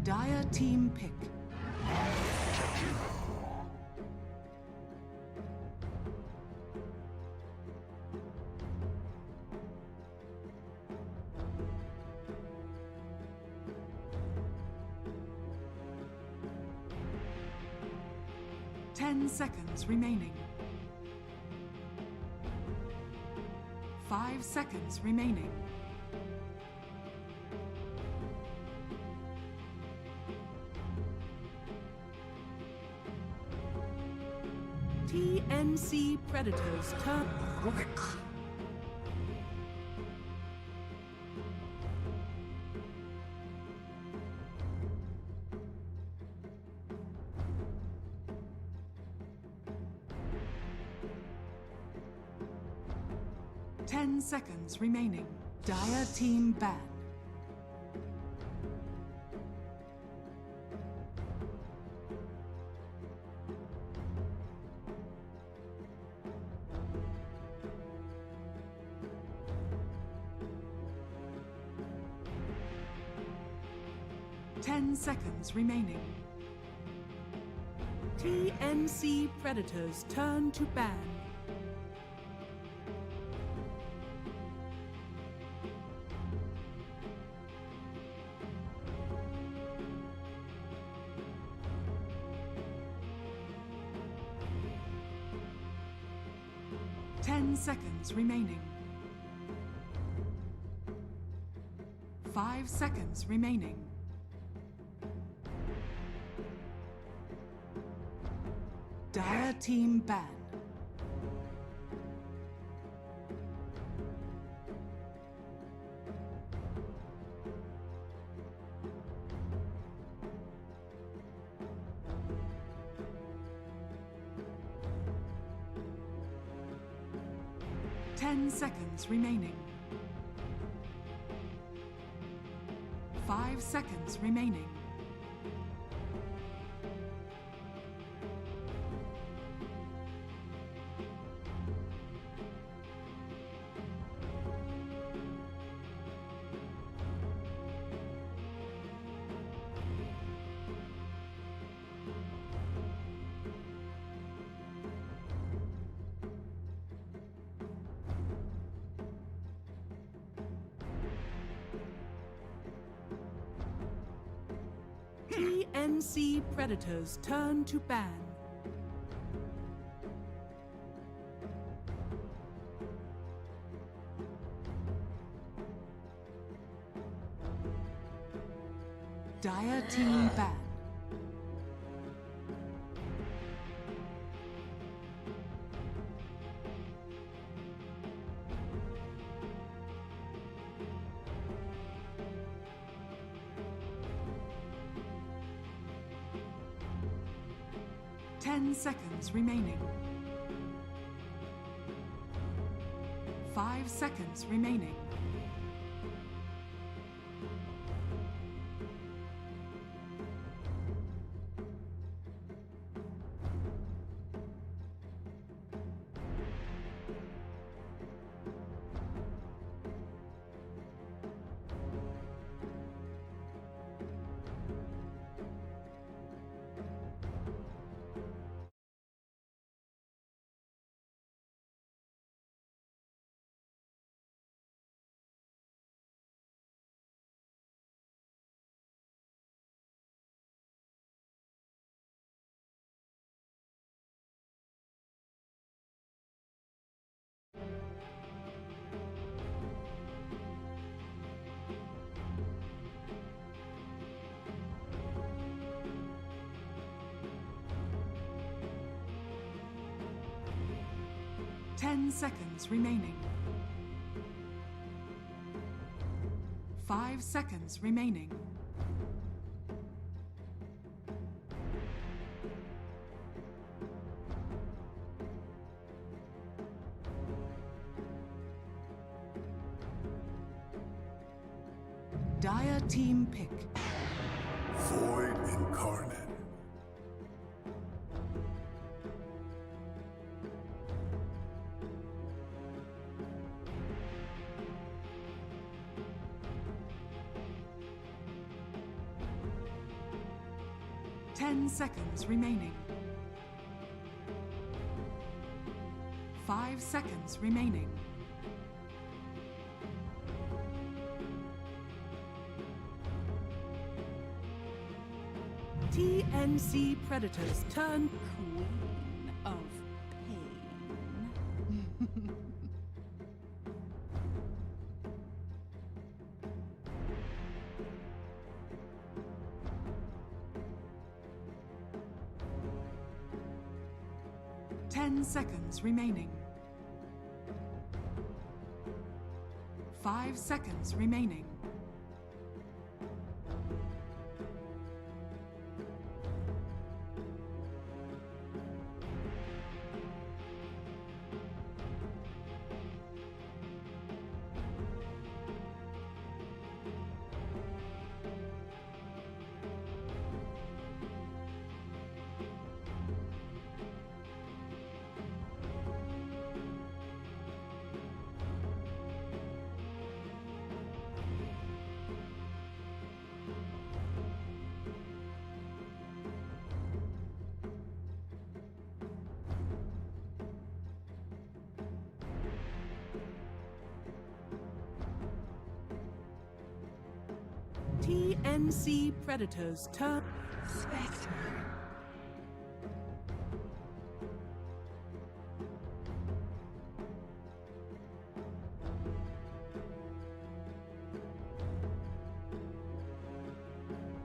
Dire team pick. Ten seconds remaining. 5 seconds remaining. TNC Predators turn. 10 seconds remaining. Dire team ban. Ten seconds remaining. TNC Predators turn to ban. Ten seconds remaining. 5 seconds remaining. Dire team ban. Ten seconds remaining. 5 seconds remaining. TNC Predators turn to ban. Dire team ban. Ten seconds remaining. 5 seconds remaining. Ten seconds remaining. 5 seconds remaining. Dire team pick. Void incarnate. 10 seconds remaining. 5 seconds remaining. TNC Predators turn Queen of Pain. 10 seconds remaining. 5 seconds remaining. TNC Predators turn Spectre.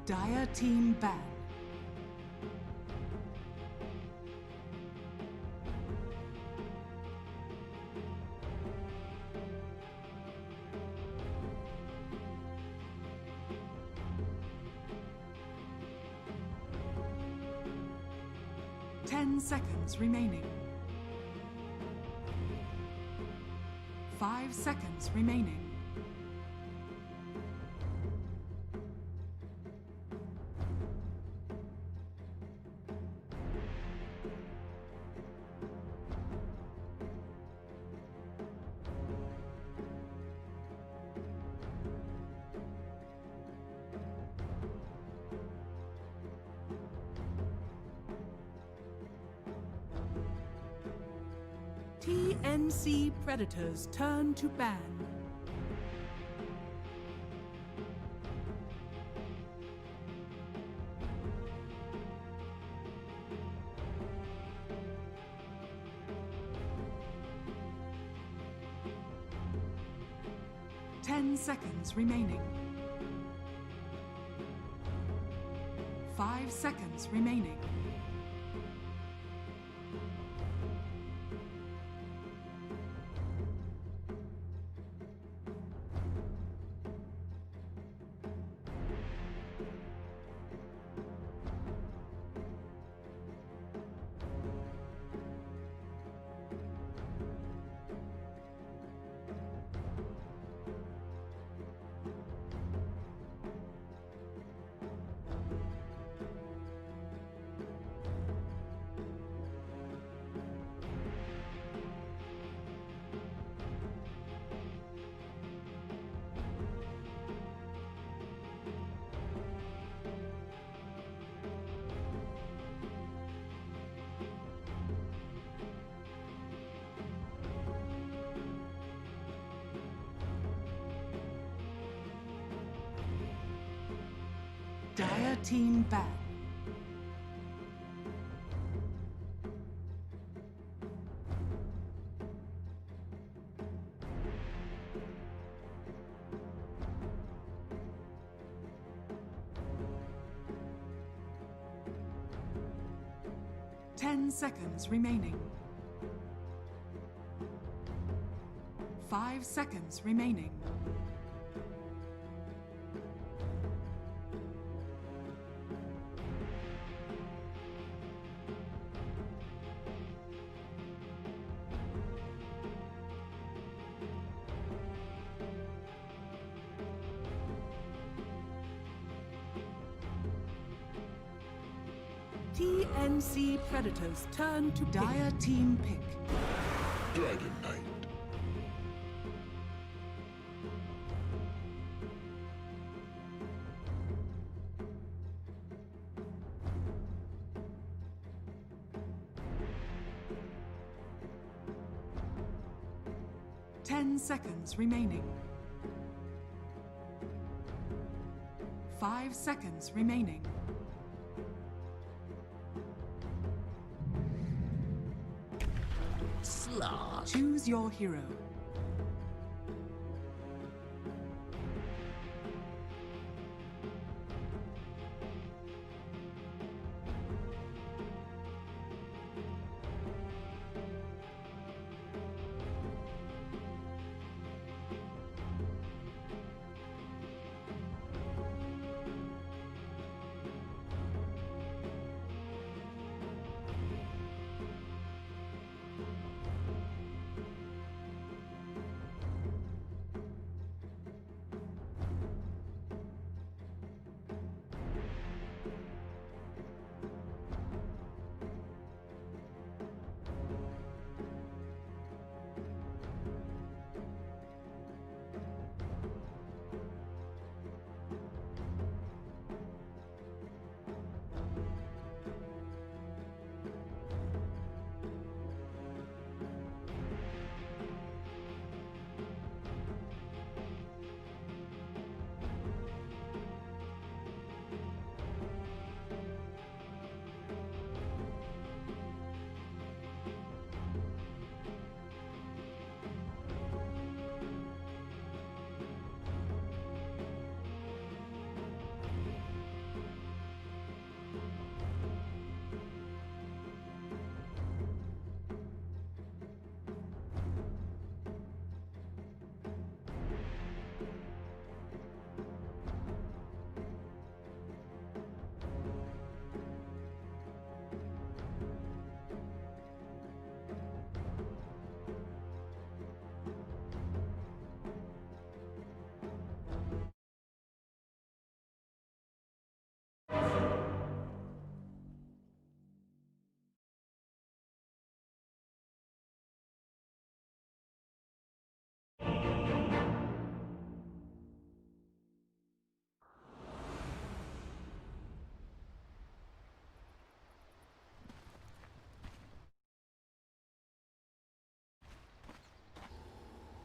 Dire Team ban. Ten seconds remaining. 5 seconds remaining. TNC Predators turn to ban. Ten seconds remaining. 5 seconds remaining. Dire Team ban. Ten seconds remaining. 5 seconds remaining. TNC Predators turn to Dire Team pick. Dragon Knight. 10 seconds remaining. 5 seconds remaining. Slog. Choose your hero.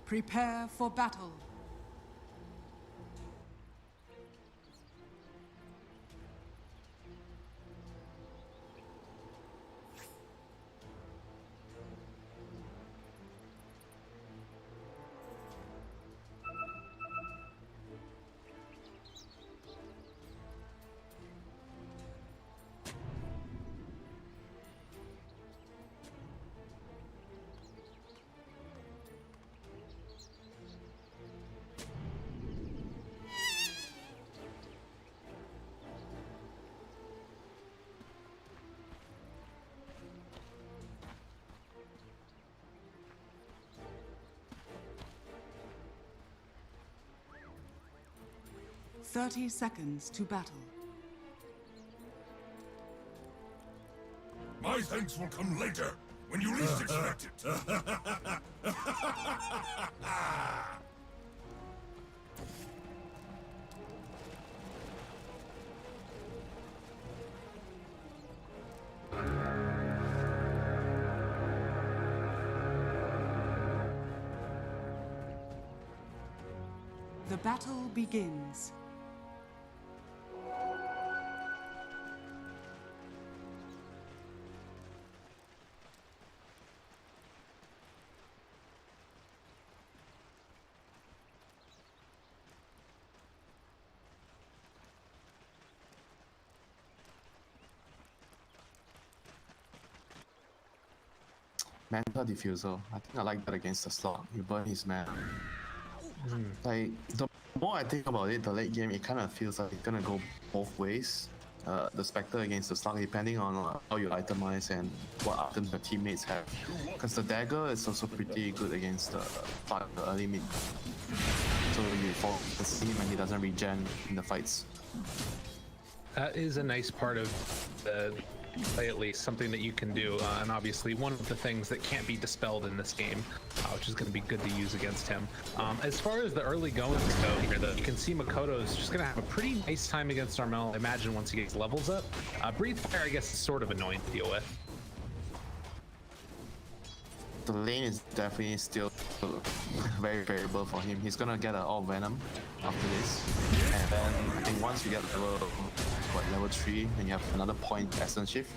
Prepare for battle. "30 seconds to battle. My thanks will come later, when you least expect it. The battle begins. Manta Diffusal. I think I like that against the slot. You burn his man. Like, the more I think about it, the late game, it kind of feels like it's gonna go both ways. The Spectre against the slot, depending on how you itemize and what items your teammates have. Because the dagger is also pretty good against the early mid. So you fall the steam and he doesn't regen in the fights. That is a nice part of the play, at least something that you can do, and obviously one of the things that can't be dispelled in this game, which is going to be good to use against him. As far as the early goings go here, you can see Makoto is just going to have a pretty nice time against Armel, I imagine, once he gets levels up. Breathe Fire, I guess, is sort of annoying to deal with. the lane is definitely still very variable for him. He's gonna get an all venom after this, and then I think once you get level 3, and you have another point essence shift,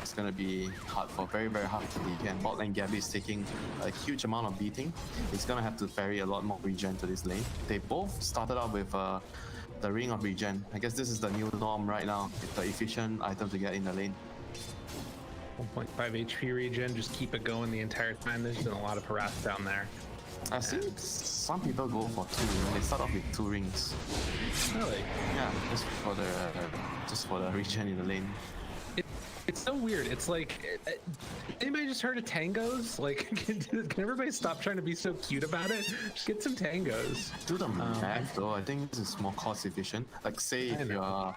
it's gonna be hard for very hard to beat. And bot lane Gabby is taking a huge amount of beating. He's gonna have to ferry a lot more regen to this lane. They both started out with the ring of regen. I guess this is the new norm right now. It's the efficient item to get in the lane. 1.5 HP regen, just keep it going the entire time. There's been a lot of harass down there. I've seen some people go for 2. They start off with 2 rings. Really? Yeah, just for the regen in the lane. It's so weird. It's like, anybody just heard of tangos? Like, can everybody stop trying to be so cute about it? Just get some tangos. Do the math though. I think this is more cost efficient. Like, say if you are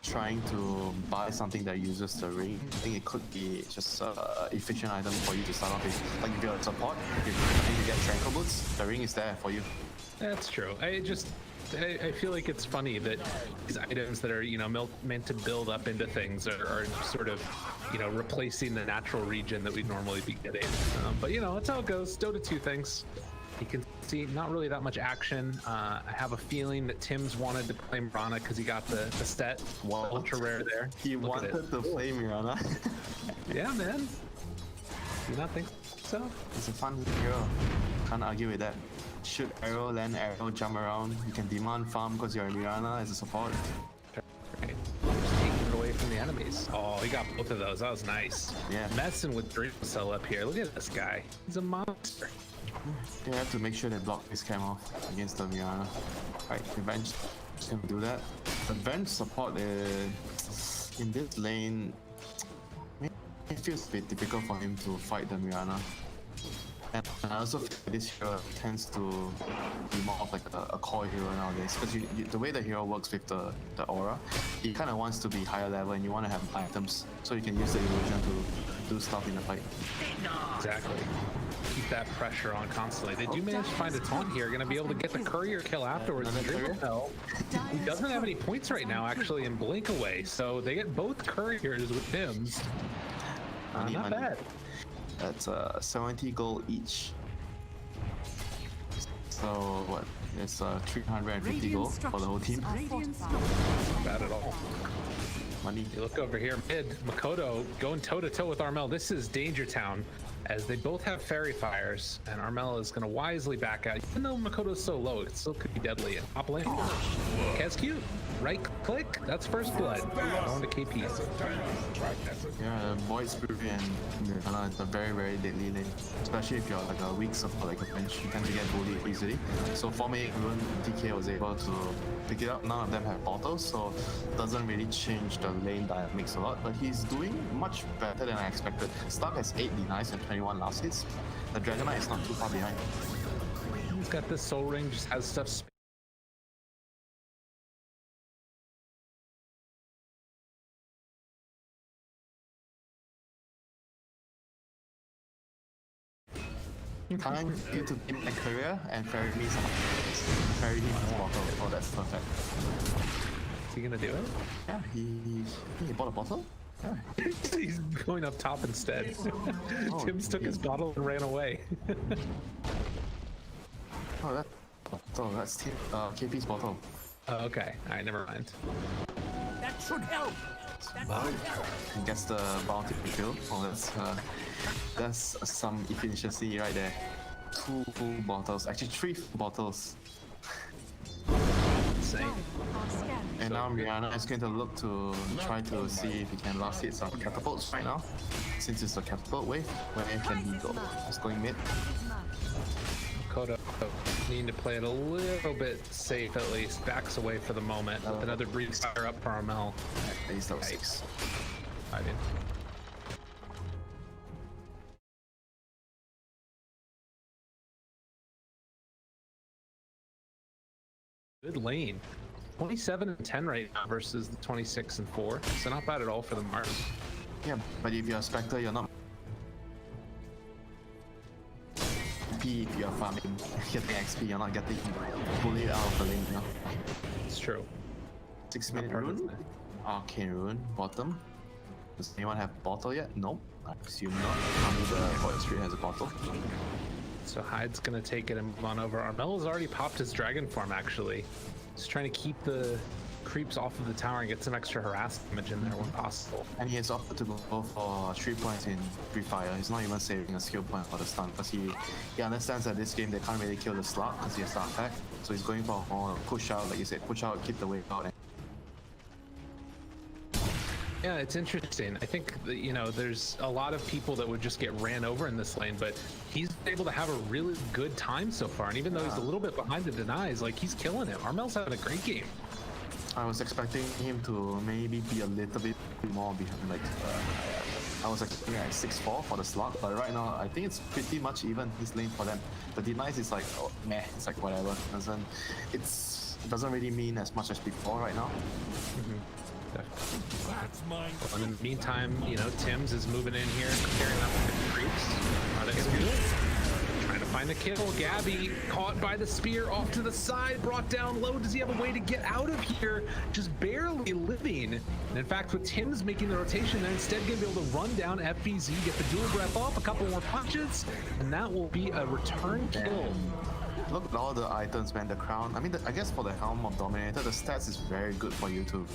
trying to buy something that uses the ring, I think it could be just an efficient item for you to start off with. Like if you're a support, if you need to get tranquil boots, the ring is there for you. That's true. I feel like it's funny that these items that are, you know, meant to build up into things are sort of, you know, replacing the natural regen that we'd normally be getting. But you know, that's how it goes. Dota 2 things. You can see not really that much action. I have a feeling that Tim's wanted to play Mirana because he got the set ultra rare there. He wanted to play Mirana. Yeah, man. Do you not think so? It's a fun hero. Can't argue with that. Shoot arrow, land arrow, jump around. You can demand farm because you're a Mirana as a support. Right. Just taking it away from the enemies. Oh, he got both of those. That was nice. Yeah. Messing with Dream Cell up here. Look at this guy. He's a monster. They have to make sure they block this cam off against the Mirana. Right, Revenge can do that. Revenge support in this lane, it feels a bit difficult for him to fight the Mirana. And I also feel this hero tends to be more of like a core hero nowadays, because the way the hero works with the aura, he kind of wants to be higher level and you want to have items so you can use the illusion to do stuff in the fight. Exactly. Keep that pressure on constantly. They do manage to find a taunt here. Going to be able to get the courier kill afterwards. He doesn't have any points right now, actually, in Blink away. So they get both couriers with Tims. Not bad. That's 70 gold each. So what? It's 350 gold for the whole team. Not bad at all. Money. You look over here, mid, Makoto going toe-to-toe with Armel. This is Danger Town, as they both have Fairy Fires, and Armel is going to wisely back out. Even though Makoto's so low, it still could be deadly. And top lane, Kaz cute. Right click, that's first blood. Going to KP. Yeah, Void Spirit and Nirvana is a very deadly lane. Especially if you're like a weak support like a bench, you tend to get bullied easily. So for me, Rune DK was able to pick it up. None of them have bottles, so it doesn't really change the lane dynamics a lot. But he's doing much better than I expected. Stark has 8 denies and 21 last hits. The Dragon Knight is not too far behind. He's got this Soul Ring, just has stuff. Time you to give my career and ferry me some ferry him his bottle. Oh, that's perfect. Is he gonna do it? Yeah, he bought a bottle? Yeah. He's going up top instead. Oh, Tim's took his bottle and ran away. Oh, that's KP's bottle. Oh, okay. Alright, never mind. That should help. He gets the bounty kill. Oh, that's some efficiency right there. 2 full bottles, actually 3 full bottles. Insane. And now Mirana is going to look to try to see if he can last hit some catapults right now. Since it's a catapult wave, where can he go? He's going mid. Makoto needing to play it a little bit safe at least. Backs away for the moment. Another breeze fire up for Armel. At least level 6. I did. Good lane. 27 and 10 right now versus the 26 and 4. So not bad at all for the Mars. Yeah, but if you're a Spectre, you're not XP if you're farming, getting XP, you're not getting bullied out of the lane, you know? It's true. 6-minute rune? Arcane rune, bottom. Does anyone have bottle yet? Nope. I assume not. Only the forestry has a bottle. So Hyde's gonna take it and move on over. Armello's already popped his dragon form actually. He's trying to keep the creeps off of the tower and get some extra harass damage in there when possible. And he has opted to go for 3 points in Free Fire. He's not even saving a skill point for the stun because he understands that this game they can't really kill the slug because he has stun attack. So he's going for more push out, like you said, push out, keep the wave out. Yeah, it's interesting. I think that, you know, there's a lot of people that would just get ran over in this lane, but he's able to have a really good time so far. And even though he's a little bit behind the denies, like he's killing him. Armel's having a great game. I was expecting him to maybe be a little bit more behind, like I was expecting like 6-4 for the slot, but right now I think it's pretty much even his lane for them. The denies is like, oh, meh, it's like whatever. It doesn't really mean as much as before right now. That's mine. Well, in the meantime, you know, Tim's is moving in here, clearing up the creeps. Are they gonna do it? Trying to find the kill. Gabby caught by the spear off to the side, brought down low. Does he have a way to get out of here? Just barely living. And in fact, with Tim's making the rotation, they're instead gonna be able to run down FBZ, get the dual breath off, a couple more punches, and that will be a return kill. Look at all the items, man. The crown. I mean, I guess for the Helm of Dominator, the stats is very good for you to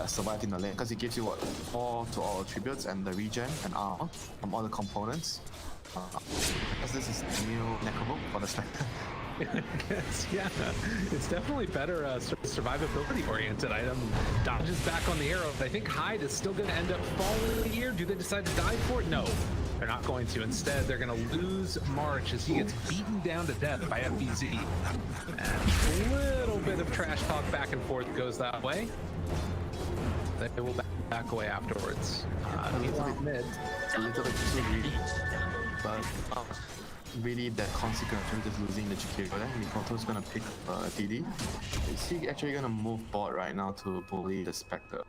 survive in the lane because it gives you what 4 to all attributes and the regen and armor from all the components. Because this is the new Necrobook for the Spectre. Yes, yeah, it's definitely better sort of survivability oriented item. Dodges back on the arrow, but I think Hyde is still going to end up falling here. Do they decide to die for it? No, they're not going to. Instead, they're going to lose March as he gets beaten down to death by FBZ. And a little bit of trash talk back and forth goes that way. They will back away afterwards. Mid. It's a little bit too greedy, but really that consequence of just losing the Chikiro there. Mikoto's gonna pick TD. Is he actually gonna move bot right now to bully the Spectre?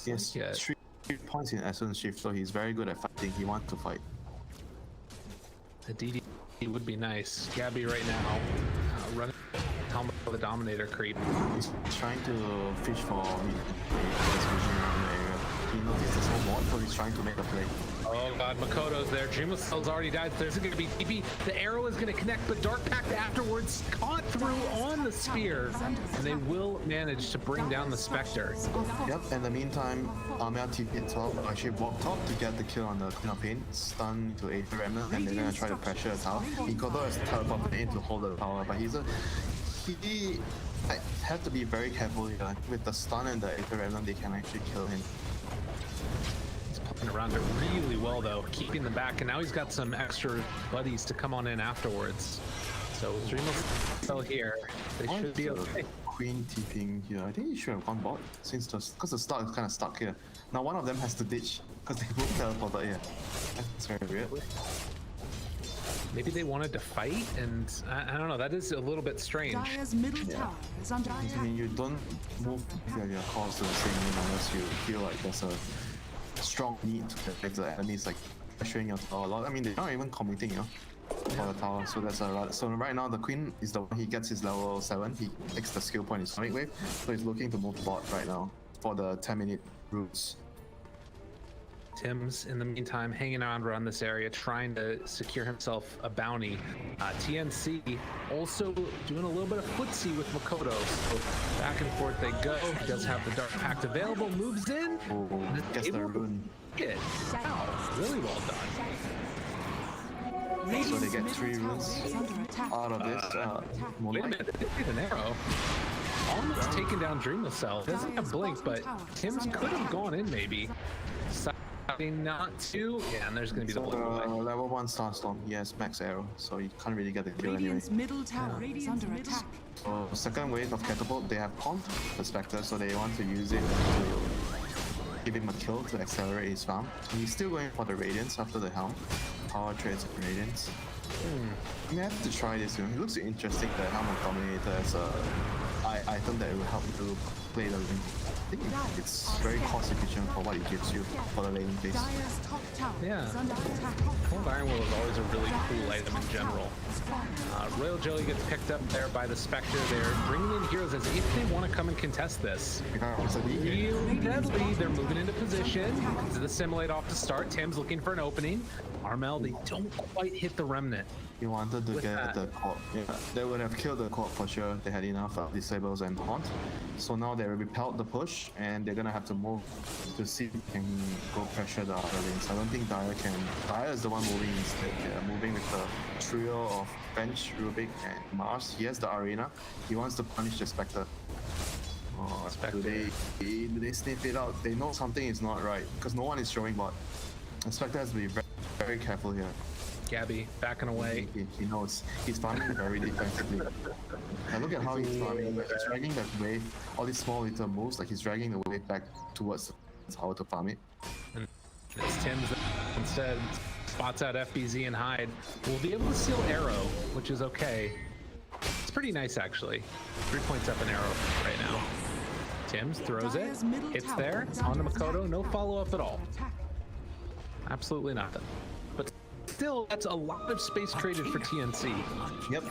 Yes, 3 points in Essence Shift, so he's very good at fighting. He wants to fight. The DD would be nice. Gabby right now running the Dominator creep. He's trying to fish for me. He's fishing around the area. He noticed there's no mod, so he's trying to make a play. Oh god, Makoto's there. Dreamless Cell's already died. So there's gonna be TP. The arrow is gonna connect, but Dark Pact afterwards caught through on the spear, and they will manage to bring down the Spectre. Yep, in the meantime, Armel TP top, actually walked top to get the kill on the Queen of Pain, stun to Aether Remnant, and they're gonna try to pressure the tower. Mikoto has teleported in to hold the tower, but I have to be very careful here. With the stun and the Aether Remnant, they can actually kill him. Around it really well though, keeping them back, and now he's got some extra buddies to come on in afterwards. So Dreamless still here. They should be okay. Queen TPing here. I think he should have gone bot since because the start is kind of stuck here. Now one of them has to ditch because they both teleported here. That's very weird. Maybe they wanted to fight, and I don't know. That is a little bit strange. Dire's middle tower is under I attack. mean, you don't move your calls to the same lane unless you feel like there's a strong need to protect the enemies, like pressuring your tower a lot. I mean, they're not even committing, you know, for the tower. So that's a lot. So right now, the Queen is the one. He gets his level 7. He takes the skill point in Sonic Wave. So he's looking to move bot right now for the 10-minute roots. Tim's in the meantime hanging around this area, trying to secure himself a bounty. TNC also doing a little bit of footsie with Makoto. So back and forth they go. He does have the Dark Pact available, moves in. Oh, gets the rune. Wow, really well done. So they get 3 runes out of this. Wait a minute, they hit an arrow. Almost taken down Dreamless Cell. Doesn't have Blink, but Tim's could have gone in maybe. Deciding not to. Yeah, and there's going to be the Blink away. Level 1 Starstorm. He has max arrow, so he can't really get the kill anyway. Radiant's middle tower is under attack. So second wave of Catapult, they have Pond Perspective, so they want to use it to give him a kill to accelerate his farm. So he's still going for the Radiance after the Helm. Power trades and Radiance. I have to try this. It looks interesting, the Helm of Dominator as a item that will help to play the lane. I think it's very cost efficient for what it gives you for the laning phase. Dire's top tower Yeah. is under attack. Cold Iron Will is always a really cool item in general. Royal Jelly gets picked up there by the Spectre. They're bringing in heroes as if they want to come and contest this. Because of the Really deadly. They're moving into position. The Assimilate off to start. Tim's looking for an opening. Armel, they don't quite hit the Remnant. he wanted to With get that. the core. Yeah, they would have killed the core for sure. They had enough disables and haunt. So now they repelled the push, and they're gonna have to move to see if they can go pressure the other lanes. I don't think Dire can. Dire is the one moving instead. They're moving with the trio of Bench, Rubik, and Mars. He has the arena. He wants to punish the Spectre. Oh, Spectre. do they sniff it out? They know something is not right because no one is showing bot. The Spectre has to be very, very careful here. Gabby backing away. He knows. He's farming very defensively. And look at how he's farming. Like, he's dragging that wave, all these small little moves, like he's dragging the wave back towards the tower to farm it. It's Tim's that instead spots out FBZ and Hyde. We'll be able to seal Arrow, which is okay. It's pretty nice actually. 3 points up an Arrow right now. Tim's throws it. Dire's middle It's tower there. is On to under Makoto. attack. No follow-up at all. Attack. Absolutely nothing. But still, that's a lot of space traded for TNC. Yep,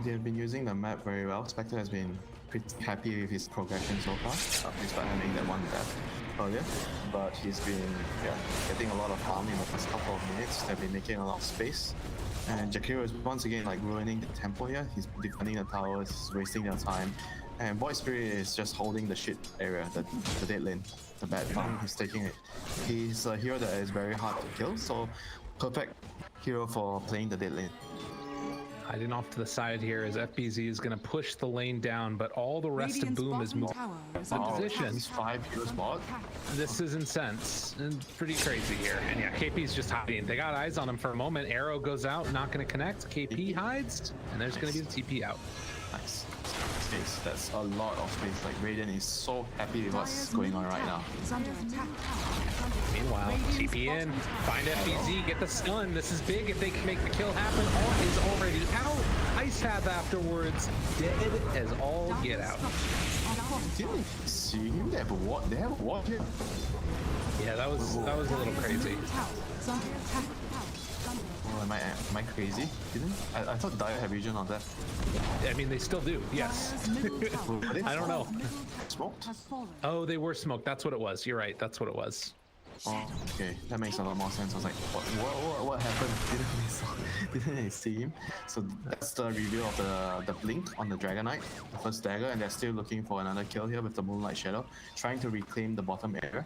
they've been using the map very well. Spectre has been pretty happy with his progression so far, despite having that one death earlier. But he's been getting a lot of farm in the first couple of minutes. They've been making a lot of space. And Jakiro is once again like ruining the tempo here. He's defending the towers, wasting their time. And Void Spirit is just holding the shit area, the dead lane, the bad farm. He's taking it. He's a hero that is very hard to kill, so perfect hero for playing the dead lane. Hiding off to the side here as FBZ is going to push the lane down, but all the rest Radiant's of Boom is bottom moving. tower is Good under position. attack. He's 5 heroes bot. This is intense and pretty crazy here. And yeah, KP's just hiding. They got eyes on him for a moment. Arrow goes out, not going to connect. KP hides, and there's going to be the TP out. Nice. Space. That's a lot of space. Like Radiant is so happy with what's Dire's going on middle right now. tower is under attack. Meanwhile, Radiant's TP in, bottom tower find is FBZ, get the stun. This is big if they can make the kill happen. All is already out. Ice Tab afterwards, dead as all get out. Didn't see him? They have a ward. They have a ward here. Yeah, that was a little crazy. Oh, am I crazy? Didn't I thought Dire had vision on that. I mean, they still do. Yes. I don't know. Smoked? Oh, they were smoked. That's what it was. You're right. That's what it was. Oh, okay, that makes a lot more sense. I was like, what happened? Didn't they see him? So that's the reveal of the blink on the Dragonite, the first dagger, and they're still looking for another kill here with the Moonlight Shadow, trying to reclaim the bottom area.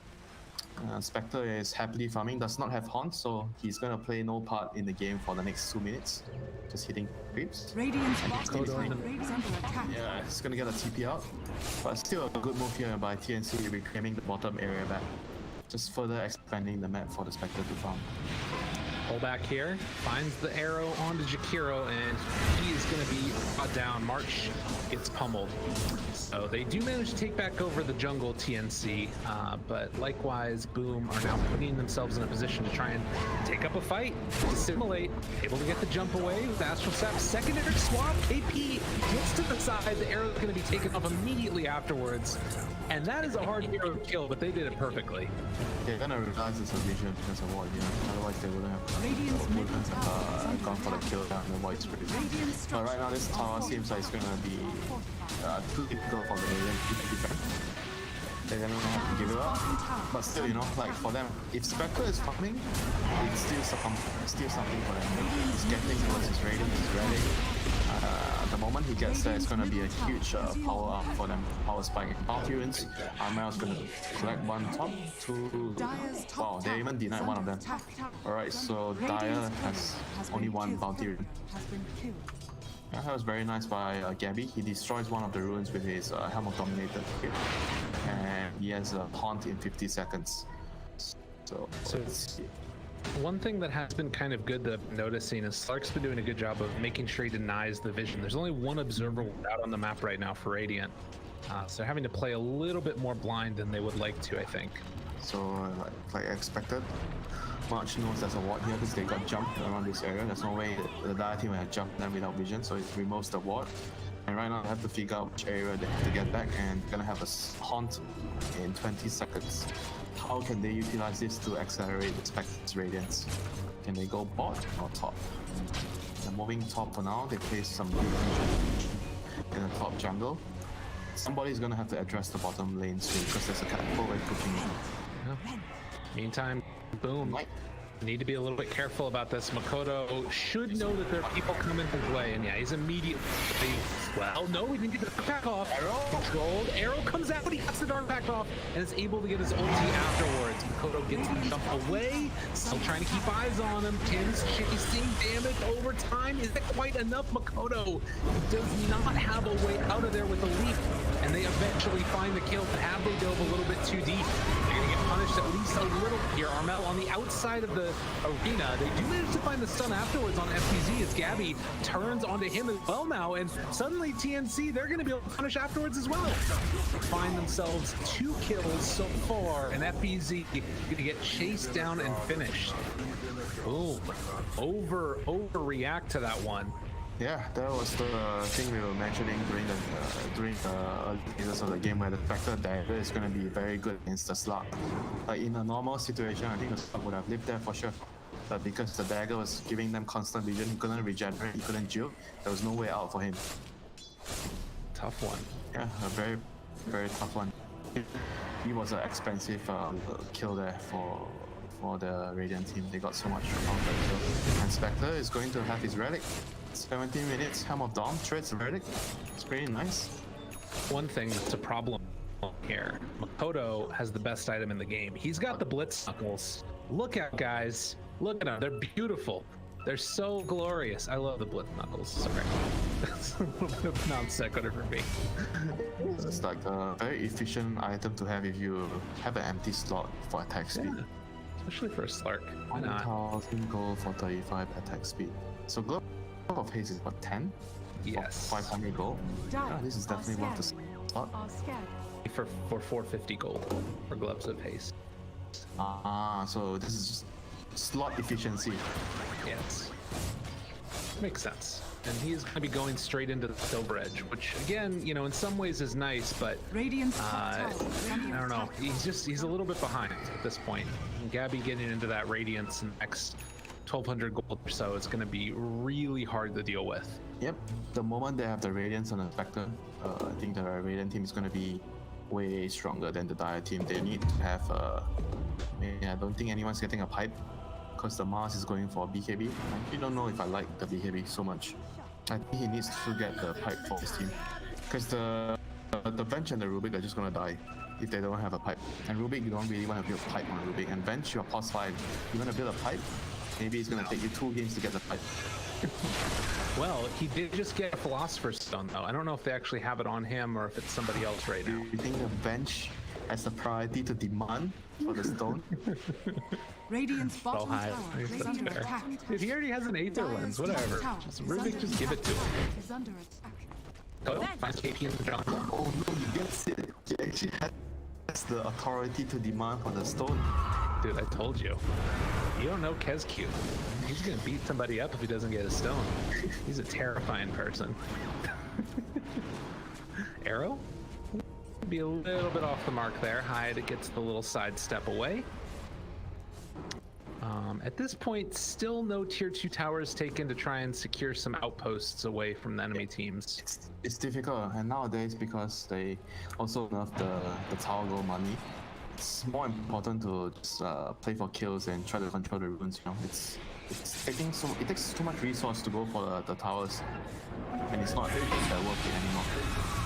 Spectre is happily farming, does not have haunt, so he's gonna play no part in the game for the next 2 minutes, just hitting creeps. Radiant's bottom tower is under attack. Yeah, he's gonna get a TP out, but still a good move here by TNC, reclaiming the bottom area back. Just further expanding the map for the Spectre to farm. Pull back here, finds the arrow onto Jakiro, and he is going to be brought down. March gets pummeled. So they do manage to take back over the jungle TNC, but likewise, Boom are now putting themselves in a position to try and take up a fight, dissimulate, able to get the jump away with Astral Sap. Secondary swap, KP gets to the side, the arrow is going to be taken off immediately afterwards. And that is a hard hero to kill, but they did it perfectly. They're gonna realize it's a vision because of what, otherwise they wouldn't have Radiant's middle tower is under gone for the attack. kill down the Void Spirit. Radiant's But right now this tower seems like it's gonna be too difficult for the Radiant to defend. They're gonna have to give it up. But still, like for them, if Spectre is farming, it's still something for them. He's getting towards his Radiant, he's ready. The moment he gets there, it's gonna be a huge power up for them. Power spike. Valkyrians, Armel's gonna collect one top, two. Wow, they even denied one of them. Alright, so Dire has only one Valkyrian. That was very nice by Gabby. He destroys one of the ruins with his Helm of Dominator here. And he has a haunt in 50 seconds. So let's see. One thing that has been kind of good that I'm noticing is Slark's been doing a good job of making sure he denies the vision. There's only one observer out on the map right now for Radiant. So they're having to play a little bit more blind than they would like to, I think. So like expected, March knows there's a ward here because they got jumped around this area. There's no way the Dire team would have jumped them without vision, so it removes the ward. And right now they have to figure out which area they have to get back, and they're gonna have a haunt in 20 seconds. How can they utilize this to accelerate the Spectre's radiance? Can they go bot or top? They're moving top for now. They place some in the top jungle. Somebody's gonna have to address the bottom lane soon because there's a catapult pushing in. Yeah. Meantime, boom. Right. Need to be a little bit careful about this. Makoto should know that there are people coming his way, and yeah, he's immediately. Well, no, he didn't get the back off. Arrow controlled. Arrow comes out, but he gets the dark back off, and is able to get his ulti afterwards. Makoto gets the jump away, still trying to keep eyes on him. Tim's chasing damage over time. Is that quite enough? Makoto does not have a way out of there with the leap, and they eventually find the kill. But have they dove a little bit too deep? They're gonna get punished at least a little here. Armel on the outside of the arena. They do manage to find the stun afterwards on FPZ as Gabby turns onto him as well now, and suddenly TNC, they're going to be able to punish afterwards as well. Find themselves 2 kills so far, and FPZ going to get chased down and finished. Boom. Overreact to that one. Yeah, that was the thing we were mentioning during the early phases of the game, where the Spectre dagger is going to be very good against the slug. Like in a normal situation, I think the slug would have lived there for sure. But because the dagger was giving them constant vision, he couldn't regenerate, he couldn't jill, there was no way out for him. Tough one. Yeah, a very, very tough one. He was an expensive kill there for the Radiant team. They got so much from that kill. And Spectre is going to have his relic. 17 minutes, Helm of Dawn, trades the relic. It's pretty nice. One thing that's a problem here, Makoto has the best item in the game. He's got the Blitz Knuckles. Look out, guys. Look at them. They're beautiful. They're so glorious. I love the Blitz Knuckles. Sorry. That's a little bit of non sequitur for me. It's like a very efficient item to have if you have an empty slot for attack speed. Yeah. Especially for a Slark. Why not? 1,000 gold for 35 attack speed. So Glove of Haste is what, 10? Yes. 500 gold? Yeah, this is definitely worth the slot. For 450 gold for Gloves of Haste. So this is just slot efficiency. Yes. Makes sense. And he's going to be going straight into the Silver Edge, which again, you know, in some ways is nice, but Radiant's I don't know. He's a little bit behind at this point. And Gabby getting into that Radiance in the next 1,200 gold or so, it's going to be really hard to deal with. Yep. The moment they have the Radiance on the Spectre, I think the Radiant team is going to be way stronger than the Dire team. They need to have I don't think anyone's getting a pipe because the Mars is going for BKB. I actually don't know if I like the BKB so much. I think he needs to get the pipe for his team because the Bench and the Rubik are just gonna die if they don't have a pipe. And Rubik, you don't really want to build a pipe on Rubik. And Bench, you're past 5. You want to build a pipe? Maybe it's gonna take you 2 games to get the pipe. Well, he did just get a Philosopher's Stone, though. I don't know if they actually have it on him or if it's somebody else right now. Do you think the Bench has a priority to demand for the stone? Radiant's bottom high. tower I guess is that's under fair. attack. Dude, he already has an Aether Lens, whatever. Just Rubik, just give it to him. Is under attack. Go, find KP in the jungle. Oh no, he gets it. He actually has the authority to demand for the stone. Dude, I told you. You don't know Kezcube. He's gonna beat somebody up if he doesn't get a stone. He's a terrifying person. Arrow? Be a little bit off the mark there. Hyde gets the little side step away. At this point, still no tier 2 towers taken to try and secure some outposts away from the enemy teams. It's difficult, and nowadays because they also nerf the tower gold money, it's more important to just, play for kills and try to control the runes. You know, it takes too much resource to go for the towers, and it's not worth it anymore.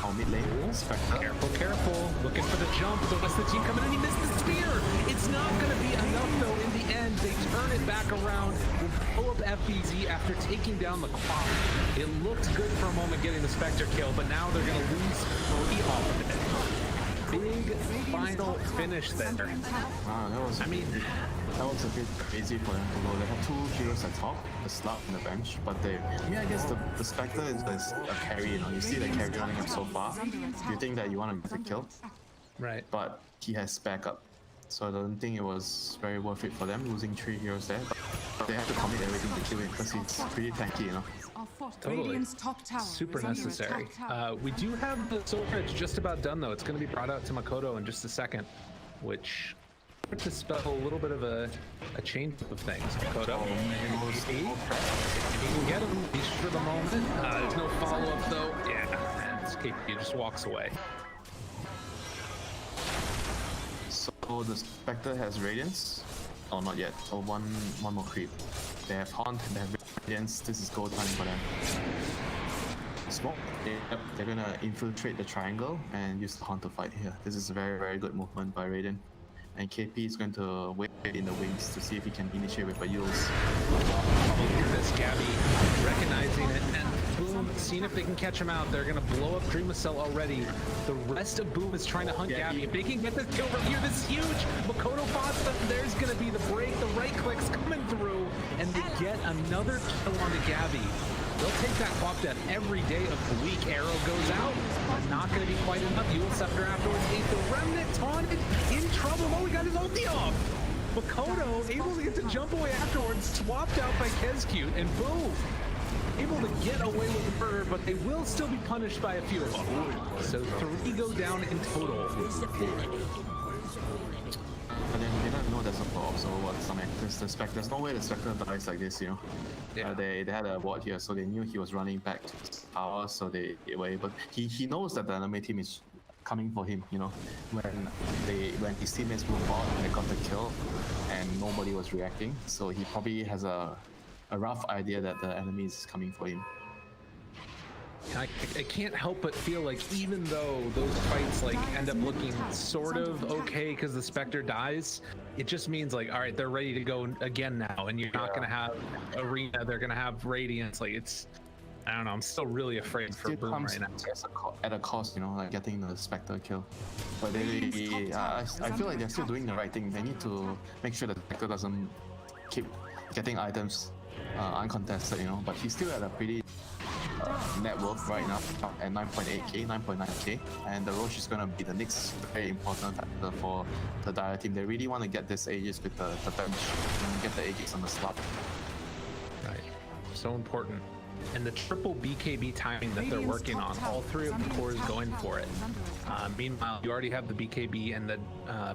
Our mid lane, Spectre. Careful. Looking for the jump. The rest of the team coming in. He missed the spear. It's not going to be enough, though, in the end. They turn it back around. Will pull up FBZ after taking down the clock. It looked good for a moment getting the Spectre kill, but now they're going to lose 3 off of it. Big final finish there. That was a bit crazy for them to go. They have 2 heroes at top, the Slug and the Bench, but I guess the Spectre is a carry, you know. You see the carry running up so far, you think that you want to get the kill, right? But he has backup, so I don't think it was very worth it for them losing 3 heroes there. But they have to commit everything to kill him because he's pretty tanky, you know. Totally. Radiant's top tower Super is under necessary. attack tower. We do have the soul bridge just about done though. It's going to be brought out to Makoto in just a second, which to spell a little bit of a change of things. Makoto, if he can get him, he's for the moment. There's no follow-up though. Yeah, and KP just walks away. So the Spectre has Radiance. Oh, not yet. Oh, one more creep. They have Haunt, they have Radiance. This is gold time for them. Smoke. Yep, they're gonna infiltrate the triangle and use the Haunt to fight here. This is a very, very good movement by Raiden. And KP is going to wait in the wings to see if he can initiate with a Yules. Look at this, Gabby recognizing it, and Boom, seeing if they can catch him out. They're gonna blow up Dreamacell already. The rest of Boom is trying to hunt Gabby. If they can get this kill from here, this is huge. Makoto bots them. There's gonna be the break. The right clicks coming through, and they get another kill onto Gabby. They'll take that clock death every day of the week. Arrow goes out, but not going to be quite enough. Yule Scepter afterwards. The Remnant taunted, in trouble. Oh, he got his ulti off. Makoto able to get the jump away afterwards, swapped out by Kezcute, and boom, able to get away with the murder, but they will still be punished by a few of them. So 3 go down in total. But then they don't know there's a problem, so what's some actors? There's no way the Spectre dies like this, you know. Yeah. They had a ward here, so they knew he was running back to his tower, so they were able. He knows that the enemy team is coming for him, you know. When his teammates moved on, they got the kill, and nobody was reacting, so he probably has a rough idea that the enemy is coming for him. I can't help but feel like even though those fights like end up looking sort of okay because the Spectre dies, it just means like, all right, they're ready to go again now, and you're not going to have Arena, they're going to have Radiance. Like it's, I don't know, I'm still really afraid for Boom right now. At a cost, you know, like getting the Spectre kill. But I feel like they're still doing the right thing. They need to make sure that the Spectre doesn't keep getting items uncontested, you know, but he's still at a pretty net worth right now at 9.8k, 9.9k, and the Roche is going to be the next very important factor for the Dire team. They really want to get this Aegis with the bench and get the Aegis on the slot. Right, so important. And the triple BKB timing that they're working on, all 3 of the cores going for it. Meanwhile, you already have the BKB and the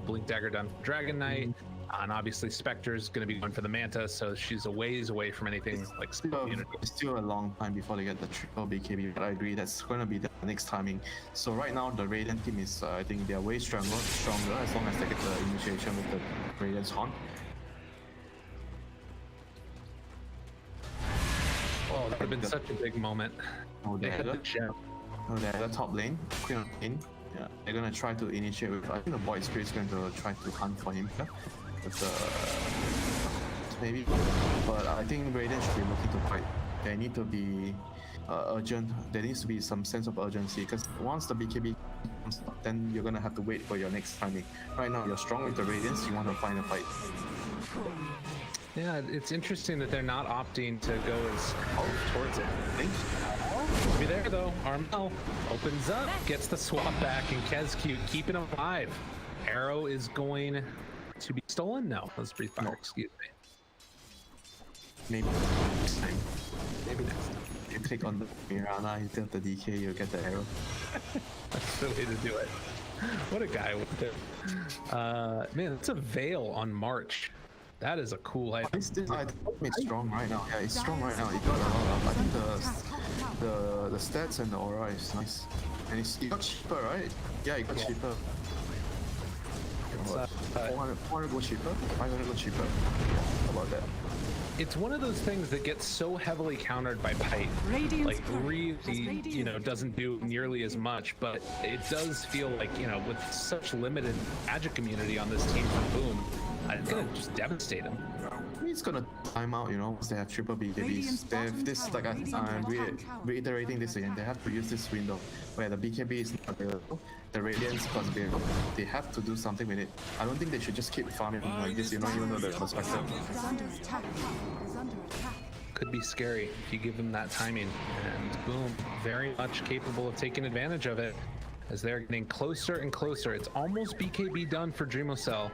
Blink Dagger done for Dragon Knight. And obviously Spectre's going to be going for the Manta, so she's a ways away from anything like Unity. It's still a long time before they get the triple BKB, but I agree that's going to be the next timing. So right now the Radiant team is, I think they're way stronger as long as they get the initiation with the Radiant's Horn. Oh, that would have been such a big moment. Oh, They had the gem. they're at the top lane, Queen of Pain. Yeah, they're going to try to initiate with, I think the Void Spirit is going to try to hunt for him here. With the maybe, but I think Raiden should be looking to fight. They need to be urgent. There needs to be some sense of urgency, because once the BKB comes up, then you're gonna have to wait for your next timing. Right now you're strong with the Radiance, you want to find a fight. Yeah, it's interesting that they're not opting to go as towards it. Be there though. Armel opens up, gets the swap back, and Kezcute keeping him alive. Arrow is going to be stolen? No, let's breathe fire. Excuse me. Maybe next time. Maybe next time. You click on the Mirana, you get the DK, you get the arrow. That's the way to do it. What a guy with it. Man, it's a veil on March. That is a cool item. It's strong right now. Yeah, it's strong right now. It got a lot of, I think the stats and the aura is nice. And it got cheaper, right? Yeah, it got cheaper. 400 go cheaper, 500 go cheaper. How about that? It's one of those things that gets so heavily countered by Pipe. Like really, you know, doesn't do nearly as much, but it does feel like, you know, with such limited magic community on this team from Boom, it's gonna just devastate him. It's gonna time out, you know, once they have triple BKBs. They have this, like I'm reiterating this again, they have to use this window where the BKB is not available, the Radiance plus available. They have to do something with it. I don't think they should just keep farming like this, you know, even though they're perspective. Could be scary if you give them that timing, and Boom, very much capable of taking advantage of it as they're getting closer and closer. It's almost BKB done for Dreamocell.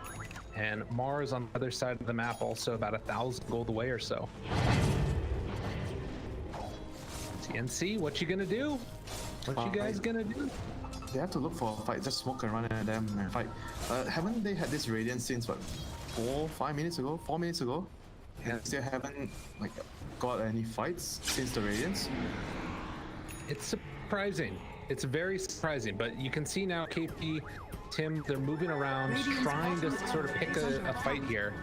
And Mars on the other side of the map, also about 1,000 gold away or so. TNC, what you gonna do? What you guys gonna do? They have to look for a fight. Just smoke and run at them and fight. Haven't they had this Radiant since what? 4 minutes ago? 4 minutes ago? Yeah. And still haven't like got any fights since the Radiance? It's surprising. It's very surprising, but you can see now KP, Tim, they're moving around, trying to sort of pick a fight here.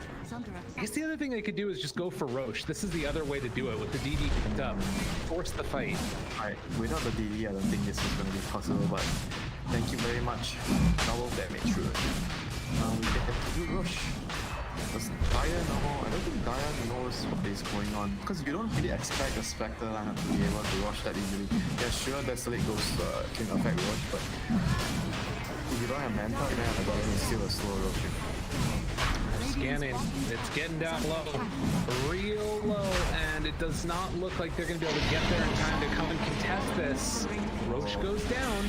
I guess the other thing they could do is just go for Roche. This is the other way to do it with the DD picked up. Force the fight. Alright, without the DD, I don't think this is going to be possible, but thank you very much. Double damage through. Now we get to do Roche. Does Daya know? I don't think Daya knows what is going on, because you don't really expect a Spectre lineup to be able to rush that easily. Yeah, sure, Desolate Ghost can affect Roche, but if you don't have Manta, then I got it's still a slow Roche. Scanning. It's getting down low. Real low, and it does not look like they're going to be able to get there in time to come and contest this. Roche goes down.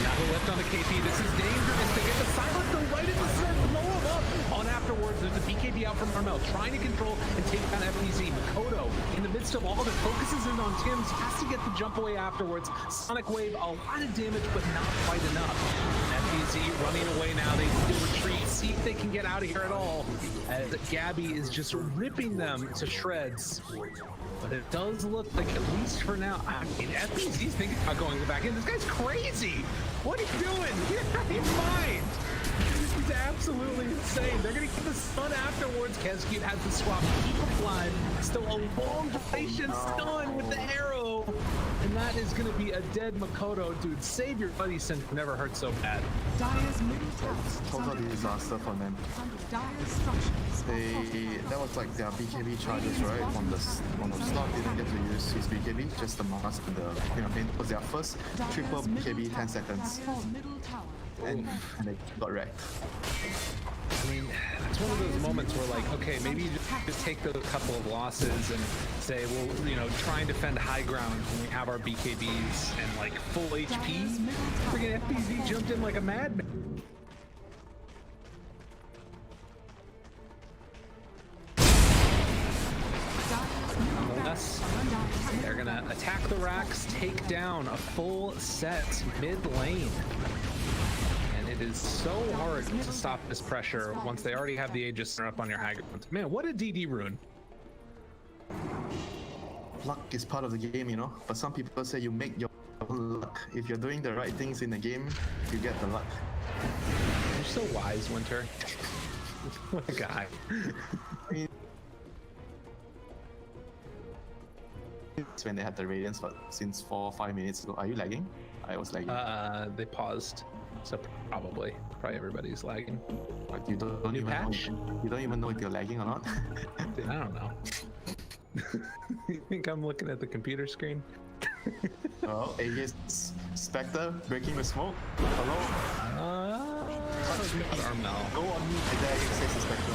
Now the lift on the KP. This is dangerous. They get the silence, though, right in the center. Blow him up. On afterwards, there's a BKB out from Armel, trying to control and take down FPZ. Makoto, in the midst of all of it, focuses in on Tim's, has to get the jump away afterwards. Sonic Wave, a lot of damage, but not quite enough. FPZ running away now. They need to retreat, see if they can get out of here at all, as Gabby is just ripping them to shreds. But it does look like, at least for now, I mean, FPZ's thinking about going back in. This guy's crazy. What are you doing? Get out of your mind. This is absolutely insane. They're going to get the stun afterwards. Kescute has the swap. Keep him alive. Still a long duration stun with the arrow. And that is going to be a dead Makoto. Dude, save your buddy since never hurt so bad. Dire's middle tower. Total disaster for them. Dire's structures. That was like their BKB charges, right? On the start, didn't get to use his BKB, just the mask and the main. It was their first triple BKB 10 seconds. Dire's middle tower. And they got wrecked. I mean, it's one of those moments where, like, okay, maybe you just take those couple of losses and say, well, you know, try and defend high ground when we have our BKBs and, like, full HP. Friggin' FPZ jumped in like a madman. Nonetheless, they're gonna attack the racks, take down a full set mid lane. It is so hard to stop this pressure once they already have the Aegis up on your high ground. Man, what a DD rune. Luck is part of the game, you know, but some people say you make your own luck. If you're doing the right things in the game, you get the luck. You're so wise, Winter. What a guy. I mean, it's when they had the Radiance, but since 4 or 5 minutes ago. Are you lagging? I was lagging. They paused. So probably everybody's lagging. Like you don't even patch? you don't even know if you're lagging or not. I don't know. You think I'm looking at the computer screen? Oh, Aegis Spectre breaking the smoke. Hello. Armel. Go on mute. There says the Spectre.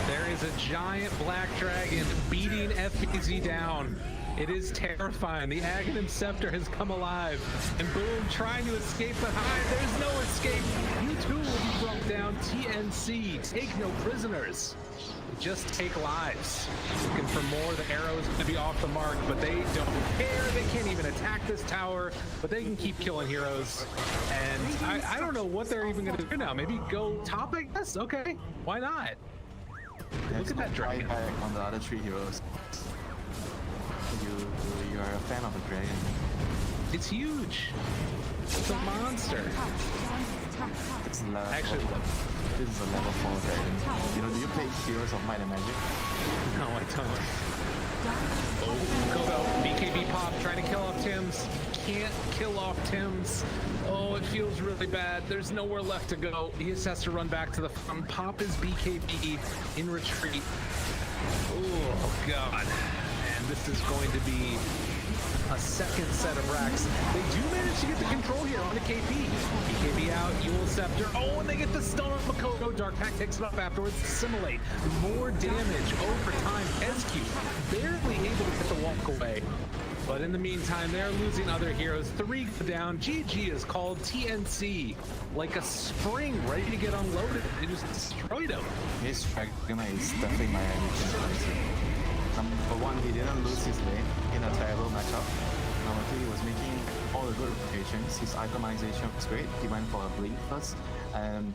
There is a giant black dragon beating FBZ down. It is terrifying. The Aghanim Scepter has come alive. And Boom trying to escape, but there's no escape. You too will be brought down. TNC, take no prisoners. Just take lives. Looking for more. The arrow is going to be off the mark, but they don't care. They can't even attack this tower, but they can keep killing heroes. And I don't know what they're even going to do now. Maybe go top, I guess? Okay, why not? Look at that dragon. On the other 3 heroes. You are a fan of the dragon. It's huge. It's a monster. It's level, Actually, this is a level 4 dragon. You know, do you play Heroes of Might and Magic? no, I don't. Oh, Kodo, BKB pop, trying to kill off Tim's. Can't kill off Tim's. Oh, it feels really bad. There's nowhere left to go. He just has to run back to the front. Pop his BKB in retreat. Oh, God. And this is going to be a second set of racks. They do manage to get the control here on the KP. BKB out, Yule Scepter. Oh, and they get the stun on Makoto. Dark Pack takes it up afterwards. Assimilate. More damage over time. Kescute barely able to get the walk away. But in the meantime, they're losing other heroes. 3 go down. GG is called. TNC, like a spring ready to get unloaded. They just destroyed him. His Dragon is definitely my MVP. Number 1, he didn't lose his lane in a terrible matchup. number 2, he was making all the good rotations. His itemization was great. He went for a blink first, and